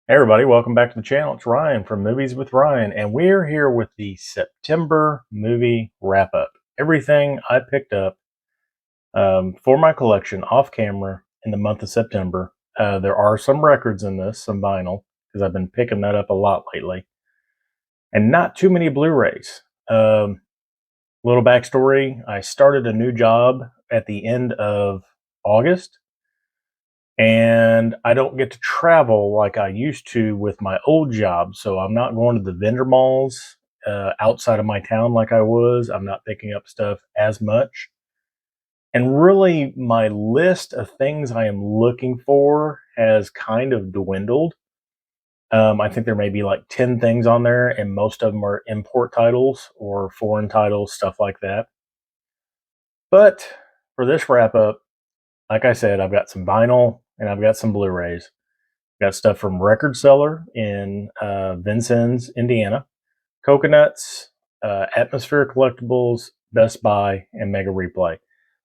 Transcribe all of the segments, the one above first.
Hey everybody, welcome back to the channel. It's Ryan from Movies with Ryan, and we're here with the September movie wrap-up. Everything I picked up for my collection off camera in the month of September. There are some records in this, some vinyl, because I've been picking that up a lot lately, and not too many Blu-rays. Little backstory, I started a new job at the end of August, and I don't get to travel like I used to with my old job. So I'm not going to the vendor malls outside of my town like I was. I'm not picking up stuff as much. And really, my list of things I am looking for has kind of dwindled. I think there may be like 10 things on there, and most of them are import titles or foreign titles, stuff like that. But for this wrap up, like I said, I've got some vinyl and I've got some Blu rays. Got stuff from Record Seller in Vincennes, Indiana, Coconuts, Atmosphere Collectibles, Best Buy, and Mega Replay.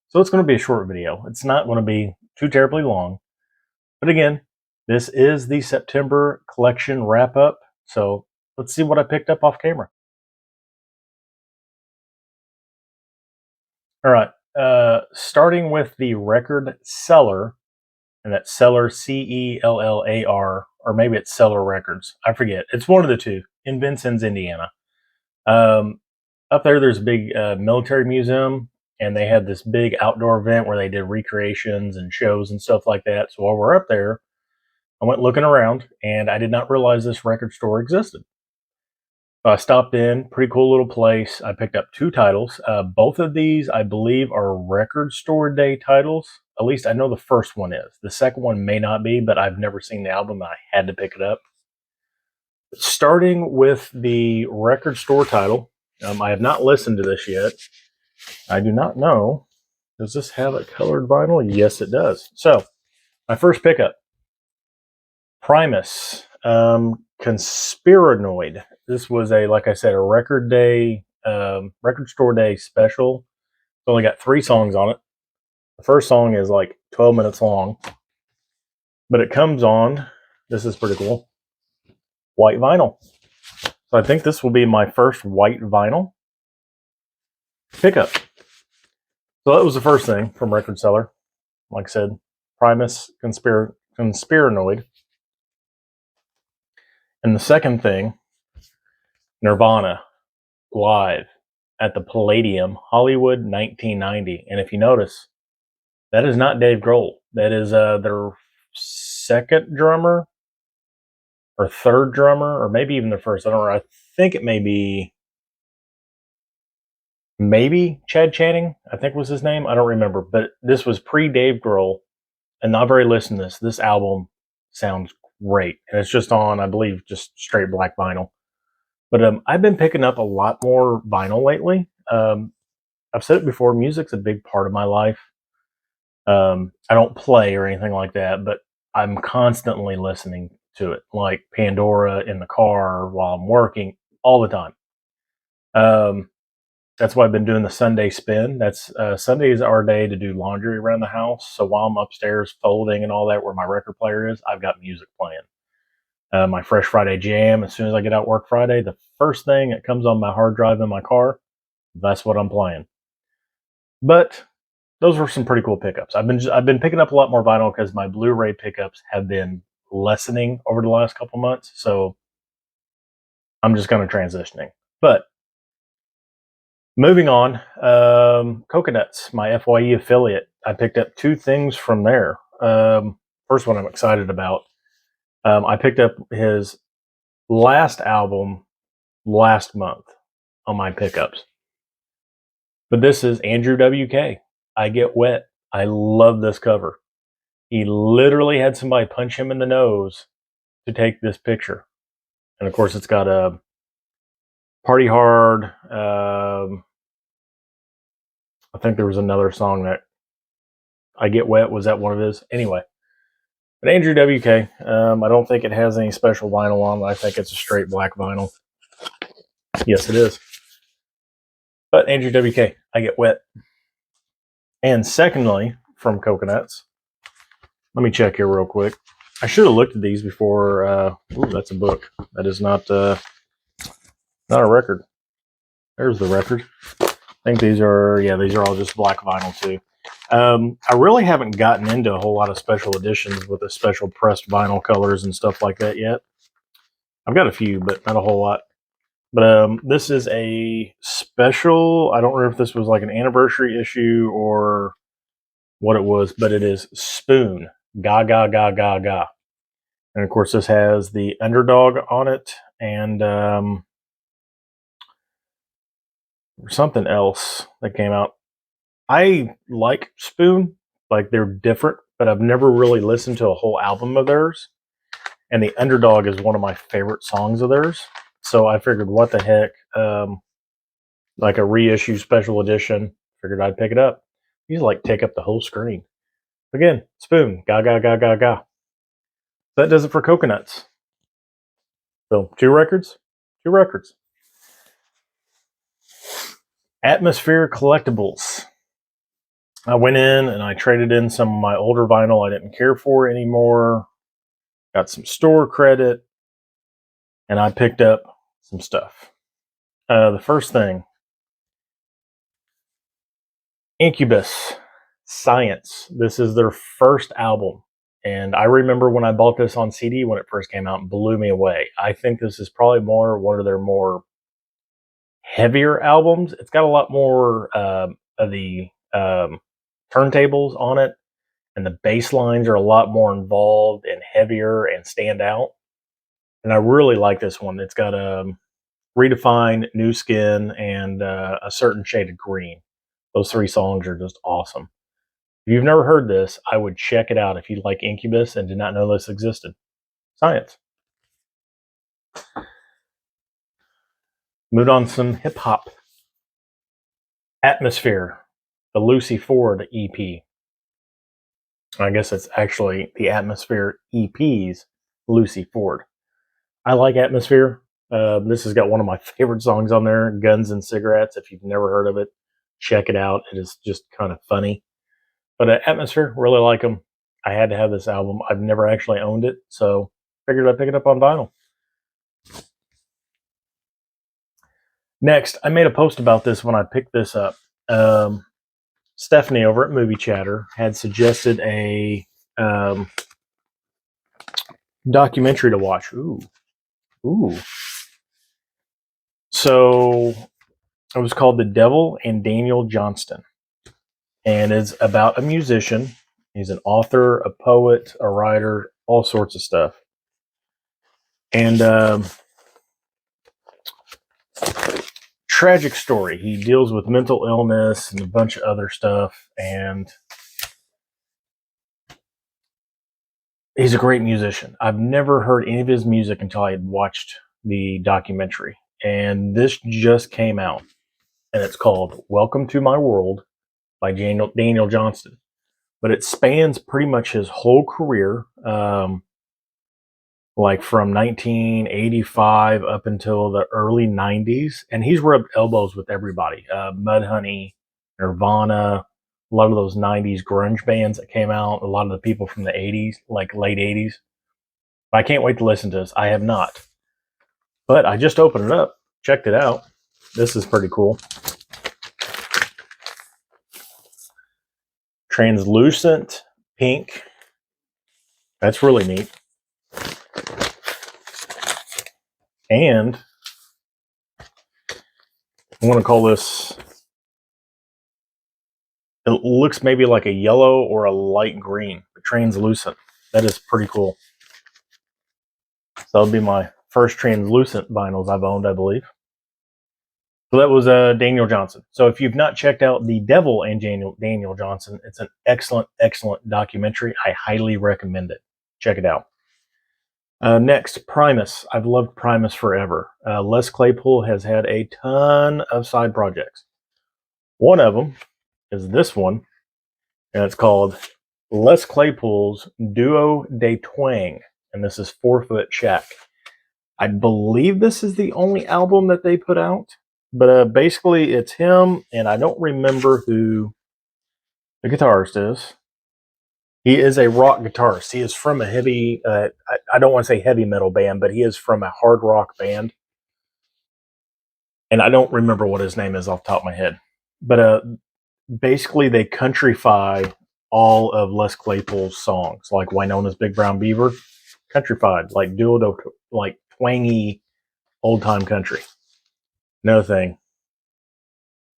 So it's going to be a short video. It's not going to be too terribly long. But again, this is the September collection wrap up. So let's see what I picked up off camera. All right. Starting with the Record Seller, and that's Seller, Cellar, or maybe it's Seller Records. I forget. It's one of the two in Vincennes, Indiana. Um, Up there, there's a big military museum, and they had this big outdoor event where they did recreations and shows and stuff like that. So while we're up there, I went looking around, and I did not realize this record store existed. So I stopped in, pretty cool little place. I picked up two titles. Both of these, I believe, are record store day titles. At least I know the first one is. The second one may not be, but I've never seen the album. I had to pick it up. Starting with the record store title, I have not listened to this yet. I do not know. Does this have a colored vinyl? Yes, it does. So, my first pickup, Primus, Conspiranoid. This was like I said, a record store day special. It's only got 3 songs on it. The first song is like 12 minutes long, but it comes on. This is pretty cool. White vinyl. So I think this will be my first white vinyl pickup. So that was the first thing from Record Seller. Like I said, Primus Conspiranoid. And the second thing, Nirvana live at the Palladium, Hollywood, 1990. And if you notice, that is not Dave Grohl. That is their second drummer or third drummer, or maybe even the first. I don't know. I think it may be maybe Chad Channing, I think was his name. I don't remember. But this was pre-Dave Grohl. And not very listened to this. This album sounds great. And it's just on, I believe, just straight black vinyl. But I've been picking up a lot more vinyl lately. I've said it before, music's a big part of my life. I don't play or anything like that, but I'm constantly listening to it, like Pandora in the car while I'm working all the time. That's why I've been doing the Sunday spin. That's Sunday is our day to do laundry around the house. So while I'm upstairs folding and all that, where my record player is, I've got music playing. My Fresh Friday jam. As soon as I get out work Friday, the first thing that comes on my hard drive in my car, that's what I'm playing. But those were some pretty cool pickups. I've been picking up a lot more vinyl because my Blu-ray pickups have been lessening over the last couple months. So I'm just kind of transitioning. But moving on, Coconuts, my FYE affiliate. I picked up 2 things from there. First one I'm excited about. I picked up his last album last month on my pickups. But this is Andrew WK. I Get Wet. I love this cover. He literally had somebody punch him in the nose to take this picture. And of course, it's got a Party Hard. I think there was another song that I Get Wet. Was that one of his? Anyway. But Andrew WK, I don't think it has any special vinyl on it. I think it's a straight black vinyl. Yes, it is. But Andrew WK, I Get Wet. And secondly, from Coconuts, let me check here real quick. I should have looked at these before. Ooh, that's a book. That is not a record. There's the record. I think these are, yeah, these are all just black vinyl too. I really haven't gotten into a whole lot of special editions with the special pressed vinyl colors and stuff like that yet. I've got a few, but not a whole lot. But this is a special. I don't remember if this was like an anniversary issue or what it was, but it is Spoon. Ga ga ga ga ga. And of course, this has the Underdog on it and something else that came out. I like Spoon, like they're different, but I've never really listened to a whole album of theirs. And the Underdog is one of my favorite songs of theirs. So I figured, what the heck, like a reissue special edition, figured I'd pick it up. These like take up the whole screen. Again, Spoon, ga ga ga ga ga. That does it for Coconuts. So two records. Atmosphere Collectibles. I went in and I traded in some of my older vinyl I didn't care for anymore. Got some store credit, and I picked up some stuff. The first thing, Incubus, Science. This is their first album. And I remember when I bought this on CD when it first came out, and blew me away. I think this is probably one of their more heavier albums. It's got a lot more of the turntables on it, and the bass lines are a lot more involved and heavier and stand out. And I really like this one. It's got a redefined new skin and a certain shade of green. Those three songs are just awesome. If you've never heard this, I would check it out if you like Incubus and did not know this existed. Science. Moved on some hip hop. Atmosphere, the Lucy Ford EP. I guess it's actually the Atmosphere EP's Lucy Ford. I like Atmosphere. This has got one of my favorite songs on there, Guns and Cigarettes. If you've never heard of it, check it out. It is just kind of funny. But Atmosphere, really like them. I had to have this album. I've never actually owned it, so figured I'd pick it up on vinyl. Next, I made a post about this when I picked this up. Stephanie over at Movie Chatter had suggested a documentary to watch. Ooh. So it was called The Devil and Daniel Johnston. And it's about a musician. He's an author, a poet, a writer, all sorts of stuff. And tragic story. He deals with mental illness and a bunch of other stuff. And he's a great musician. I've never heard any of his music until I had watched the documentary. And this just came out. And it's called Welcome to My World by Daniel Johnston. But it spans pretty much his whole career, like from 1985 up until the early 90s. And he's rubbed elbows with everybody. Mudhoney, Nirvana, a lot of those 90s grunge bands that came out, a lot of the people from the 80s, like late 80s. I can't wait to listen to this. I have not. But I just opened it up, checked it out. This is pretty cool. Translucent pink. That's really neat. And I'm going to call this, it looks maybe like a yellow or a light green, but translucent. That is pretty cool. So that'll be my first translucent vinyls I've owned, I believe. So that was Daniel Johnston. So if you've not checked out The Devil and Daniel Johnston, it's an excellent, excellent documentary. I highly recommend it. Check it out. Next, Primus. I've loved Primus forever. Les Claypool has had a ton of side projects. One of them is this one, and it's called Les Claypool's Duo de Twang, and this is 4 Foot Shack. I believe this is the only album that they put out. But basically, it's him, and I don't remember who the guitarist is. He is a rock guitarist. He is from a heavy, I don't want to say heavy metal band, but he is from a hard rock band. And I don't remember what his name is off the top of my head. But basically, they countryfy all of Les Claypool's songs, like Winona's Big Brown Beaver, countryfied, like like twangy old time country. Another thing,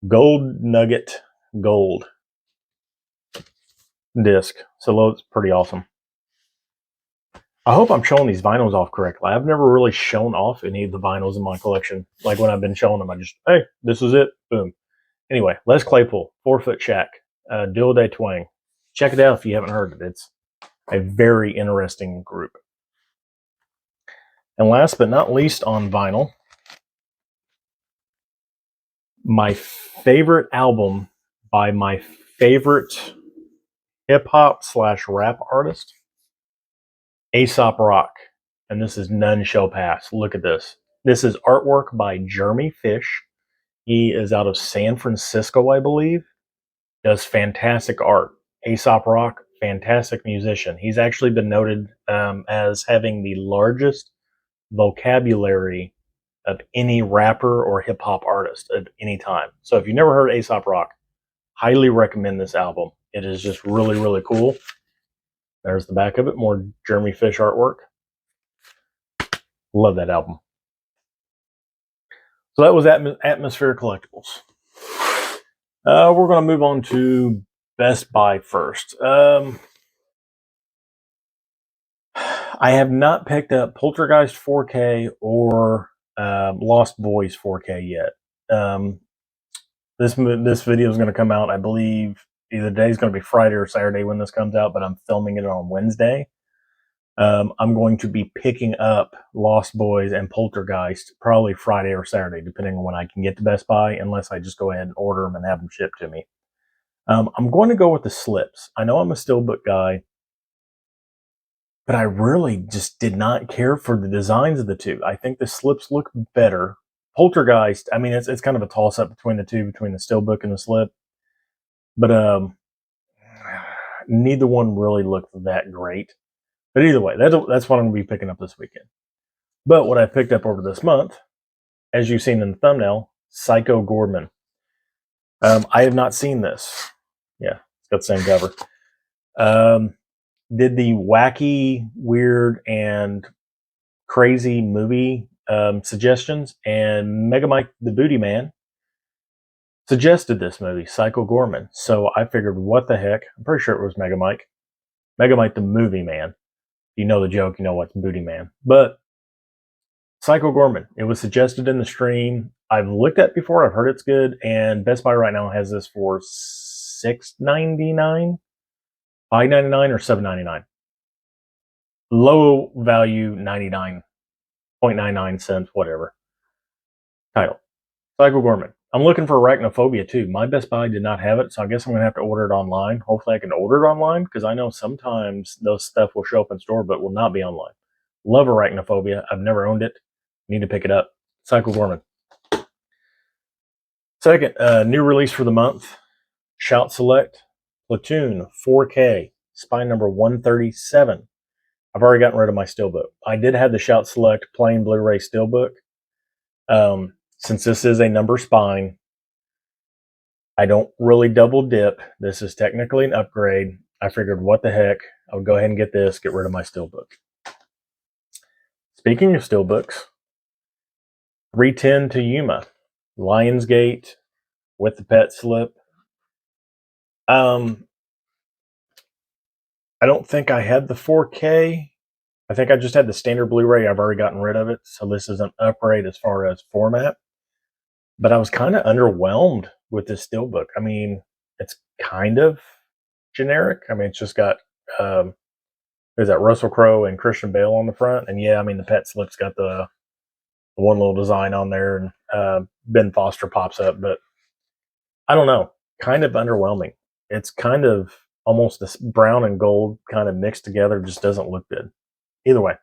Gold Nugget Gold disc. So it's pretty awesome. I hope I'm showing these vinyls off correctly. I've never really shown off any of the vinyls in my collection. Like when I've been showing them, I just, hey, this is it. Boom. Anyway, Les Claypool, 4 Foot Shack, Dual Day Twang. Check it out if you haven't heard it. It's a very interesting group. And last but not least on vinyl, my favorite album by my favorite hip-hop / rap artist, Aesop Rock. And this is None Shall Pass. Look at this. This is artwork by Jeremy Fish. He is out of San Francisco, I believe. Does fantastic art. Aesop Rock, fantastic musician. He's actually been noted as having the largest vocabulary of any rapper or hip hop artist at any time. So if you've never heard Aesop Rock, highly recommend this album. It is just really, really cool. There's the back of it, more Jeremy Fish artwork. Love that album. So that was Atmosphere Collectibles. We're going to move on to Best Buy first. I have not picked up Poltergeist 4K or Lost Boys 4K yet. This video is going to come out, I believe, either day is going to be Friday or Saturday when this comes out, but I'm filming it on Wednesday. I'm going to be picking up Lost Boys and Poltergeist probably Friday or Saturday, depending on when I can get to Best Buy, unless I just go ahead and order them and have them shipped to me. I'm going to go with the slips. I know I'm a steelbook guy, but I really just did not care for the designs of the two. I think the slips look better. Poltergeist, I mean, it's kind of a toss-up between the two, between the steelbook and the slip. But neither one really looked that great. But either way, that's what I'm going to be picking up this weekend. But what I picked up over this month, as you've seen in the thumbnail, Psycho Goreman. I have not seen this. Yeah, it's got the same cover. Did the wacky, weird, and crazy movie suggestions, and Mega Mike the Booty Man suggested this movie, Psycho Goreman. So I figured, what the heck? I'm pretty sure it was Mega Mike. Mega Mike the Movie Man. You know the joke, you know what's Booty Man. But Psycho Goreman, it was suggested in the stream. I've looked at it before, I've heard it's good, and Best Buy right now has this for $6.99, $5.99, or $7.99. Low value, 99.99 cents, whatever. Title, Psycho Goreman. I'm looking for Arachnophobia too. My Best Buy did not have it, so I guess I'm going to have to order it online. Hopefully I can order it online, because I know sometimes those stuff will show up in store but will not be online. Love Arachnophobia. I've never owned it. Need to pick it up. Psycho Goreman. Second, new release for the month, Shout Select Platoon 4K, spine number 137. I've already gotten rid of my steelbook. I did have the Shout Select plain Blu-ray steelbook. Since this is a number spine, I don't really double dip. This is technically an upgrade. I figured, what the heck? I would go ahead and get this, get rid of my steelbook. Speaking of steelbooks, 310 to Yuma, Lionsgate with the pet slip. I don't think I had the 4K. I think I just had the standard Blu-ray. I've already gotten rid of it, so this is an upgrade as far as format. But I was kind of underwhelmed with this steelbook. I mean, it's kind of generic. I mean, it's just got there's that Russell Crowe and Christian Bale on the front, and yeah, I mean the pet slip's got the one little design on there, and Ben Foster pops up, but I don't know, kind of underwhelming. It's kind of almost this brown and gold kind of mixed together, just doesn't look good. Either way.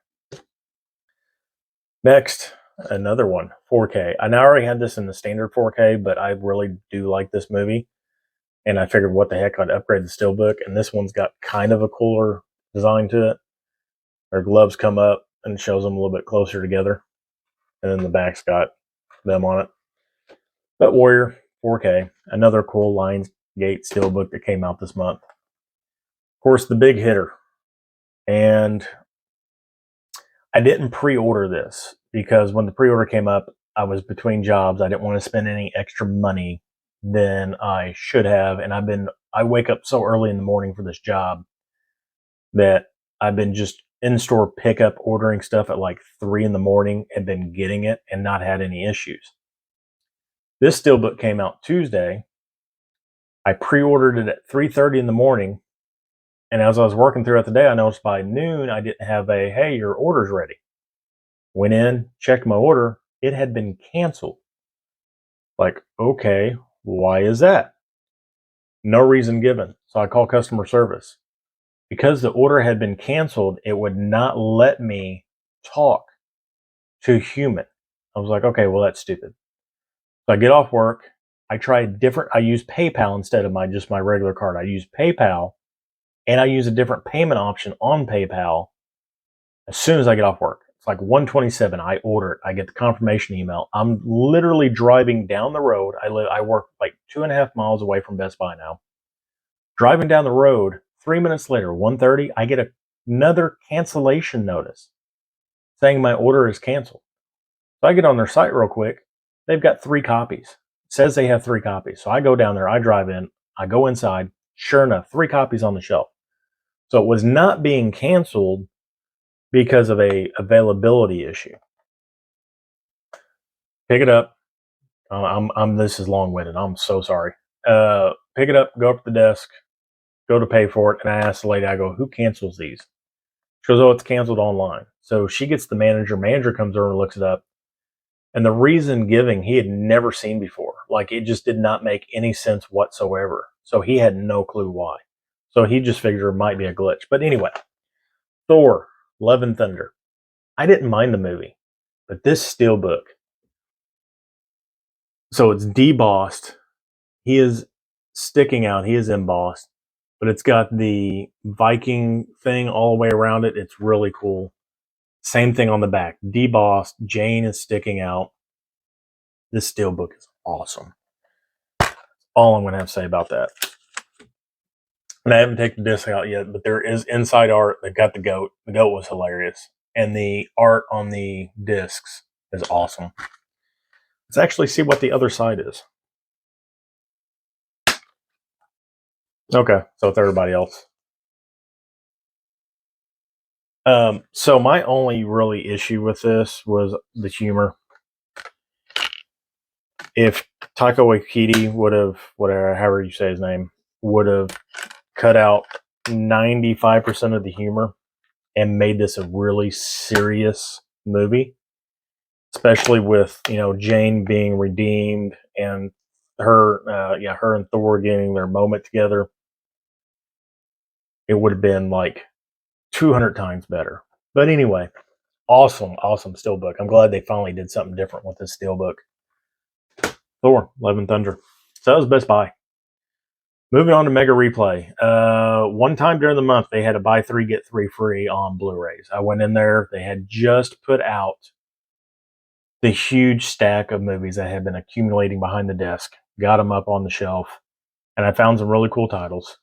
Next, another one, 4K. I already had this in the standard 4K, but I really do like this movie. and I figured what the heck, I'd upgrade the steelbook, and this one's got kind of a cooler design to it. Their gloves come up and shows them a little bit closer together, and then the back's got them on it. But Warrior 4K, another cool Lionsgate steelbook that came out this month. Of course, the big hitter, and I didn't pre-order this because when the pre-order came up, I was between jobs. I didn't want to spend any extra money than I should have, and I wake up so early in the morning for this job that I've been just in-store pickup ordering stuff at like 3 in the morning and been getting it and not had any issues. This steelbook came out Tuesday. I pre-ordered it at 3:30 in the morning, and as I was working throughout the day, I noticed by noon I didn't have a, hey, your order's ready. Went in, checked my order. It had been canceled. Like, okay, why is that? No reason given. So I called customer service. Because the order had been canceled, it would not let me talk to a human. I was like, okay, well, that's stupid. So I get off work. I use PayPal instead of just my regular card. I use PayPal, and I use a different payment option on PayPal as soon as I get off work. It's like 1:27. I order it. I get the confirmation email. I'm literally driving down the road. I work like 2.5 miles away from Best Buy now. Driving down the road, 3 minutes later, 1:30, I get another cancellation notice saying my order is canceled. So I get on their site real quick. They've got 3 copies. It says they have 3 copies. So I go down there, I drive in, I go inside. Sure enough, 3 copies on the shelf. So it was not being canceled because of a availability issue. Pick it up. This is long-winded. I'm so sorry. Pick it up, go up to the desk, go to pay for it, and I ask the lady, I go, who cancels these? She goes, oh, it's canceled online. So she gets the manager. Manager comes over and looks it up. And the reason giving, he had never seen before. Like, it just did not make any sense whatsoever. So he had no clue why. So he just figured it might be a glitch. But anyway, Thor, Love and Thunder. I didn't mind the movie, but this steelbook. So it's debossed. He is sticking out. He is embossed, but it's got the Viking thing all the way around it. It's really cool. Same thing on the back. Debossed. Jane is sticking out. This steelbook is awesome. All I'm going to have to say about that. And I haven't taken the disc out yet, but there is inside art. They've got the goat. The goat was hilarious. And the art on the discs is awesome. Let's actually see what the other side is. Okay, so it's everybody else. So my only really issue with this was the humor. If Taika Waititi would have, whatever, however you say his name, would have cut out 95% of the humor and made this a really serious movie, especially with, Jane being redeemed and her and Thor getting their moment together, it would have been like 200 times better. But anyway, awesome steelbook. I'm glad they finally did something different with this steelbook. Thor, Love and Thunder. So that was Best Buy. Moving on to Mega Replay. One time during the month, they had a buy 3, get 3 free on Blu-rays. I went in there. They had just put out the huge stack of movies that had been accumulating behind the desk. Got them up on the shelf. And I found some really cool titles.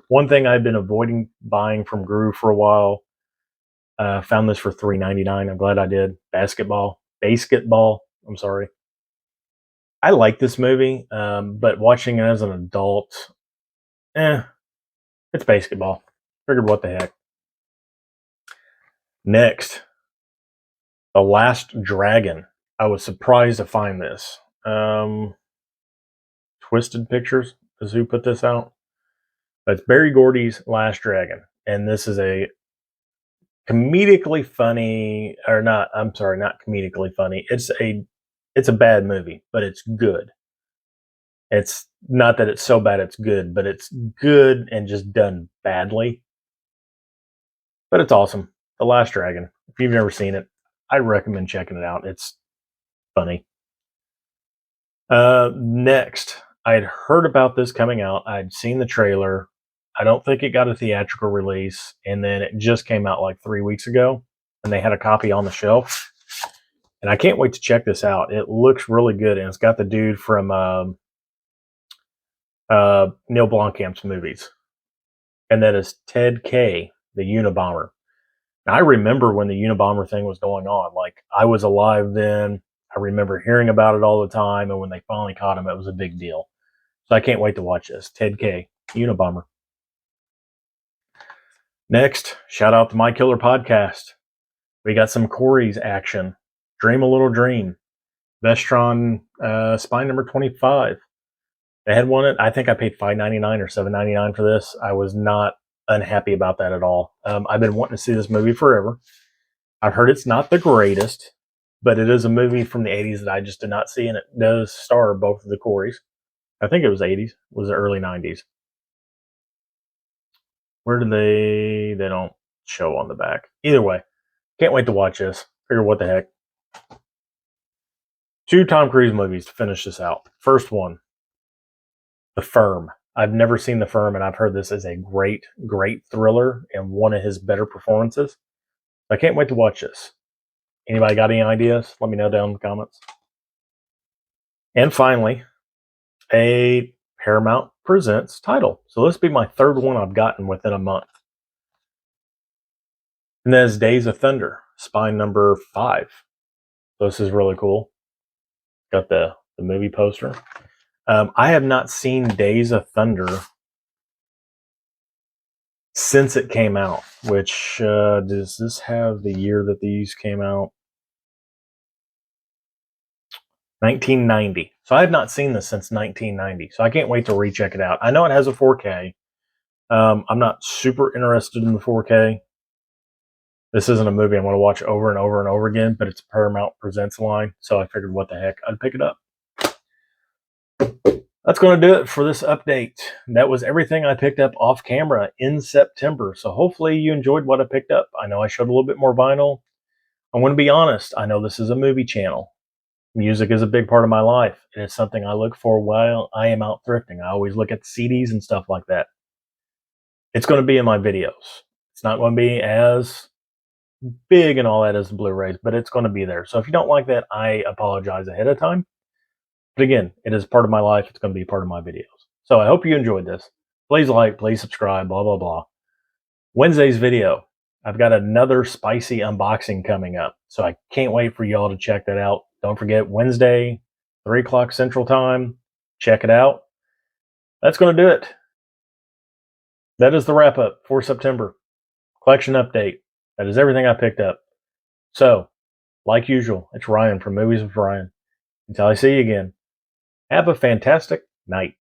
One thing I've been avoiding buying from Groove for a while. Found this for $3.99. I'm glad I did. Basketball. I'm sorry. I like this movie, but watching it as an adult, it's basketball. Figured what the heck. Next, The Last Dragon. I was surprised to find this. Twisted Pictures is who put this out. That's Barry Gordy's Last Dragon, and this is a comedically funny, or not. I'm sorry, not comedically funny. It's a bad movie, but it's good. It's not that it's so bad it's good, but it's good and just done badly. But it's awesome. The Last Dragon. If you've never seen it, I recommend checking it out. It's funny. Next, I had heard about this coming out. I'd seen the trailer. I don't think it got a theatrical release, and then it just came out like 3 weeks ago, and they had a copy on the shelf. And I can't wait to check this out. It looks really good, and it's got the dude from Neil Blomkamp's movies, and that is Ted K, the Unabomber. Now, I remember when the Unabomber thing was going on. Like, I was alive then. I remember hearing about it all the time, and when they finally caught him, it was a big deal. So I can't wait to watch this. Ted K, Unabomber. Next, shout out to My Killer Podcast. We got some Corey's action. Dream a Little Dream. Vestron spine number 25. They had one. I think I paid $5.99 or $7.99 for this. I was not unhappy about that at all. I've been wanting to see this movie forever. I've heard it's not the greatest, but it is a movie from the 80s that I just did not see, and it does star both of the Coreys. I think it was 80s. It was the early 90s. Where do they don't show on the back. Either way, can't wait to watch this. Figure what the heck. 2 Tom Cruise movies to finish this out. First one, The Firm. I've never seen The Firm, and I've heard this is a great, great thriller and one of his better performances. I can't wait to watch this. Anybody got any ideas? Let me know down in the comments. And finally, a Paramount Presents title. So this will be my 3rd one I've gotten within a month. And that is Days of Thunder, spine number 5. So this is really cool. Got the movie poster. I have not seen Days of Thunder since it came out, which, does this have the year that these came out? 1990. So I have not seen this since 1990. So I can't wait to recheck it out. I know it has a 4K. I'm not super interested in the 4K. This isn't a movie I'm going to watch over and over and over again, but it's a Paramount Presents line. So I figured, what the heck, I'd pick it up. That's going to do it for this update. That was everything I picked up off camera in September. So hopefully you enjoyed what I picked up. I know I showed a little bit more vinyl. I want to be honest. I know this is a movie channel. Music is a big part of my life. It is something I look for while I am out thrifting. I always look at CDs and stuff like that. It's going to be in my videos. It's not going to be as big and all that as the Blu-rays, but it's going to be there. So if you don't like that, I apologize ahead of time. But again, it is part of my life. It's going to be part of my videos. So I hope you enjoyed this. Please like, please subscribe, blah, blah, blah. Wednesday's video, I've got another spicy unboxing coming up. So I can't wait for y'all to check that out. Don't forget, Wednesday, 3 o'clock Central Time. Check it out. That's going to do it. That is the wrap up for September. Collection update. That is everything I picked up. So, like usual, it's Ryan from Movies with Ryan. Until I see you again, have a fantastic night.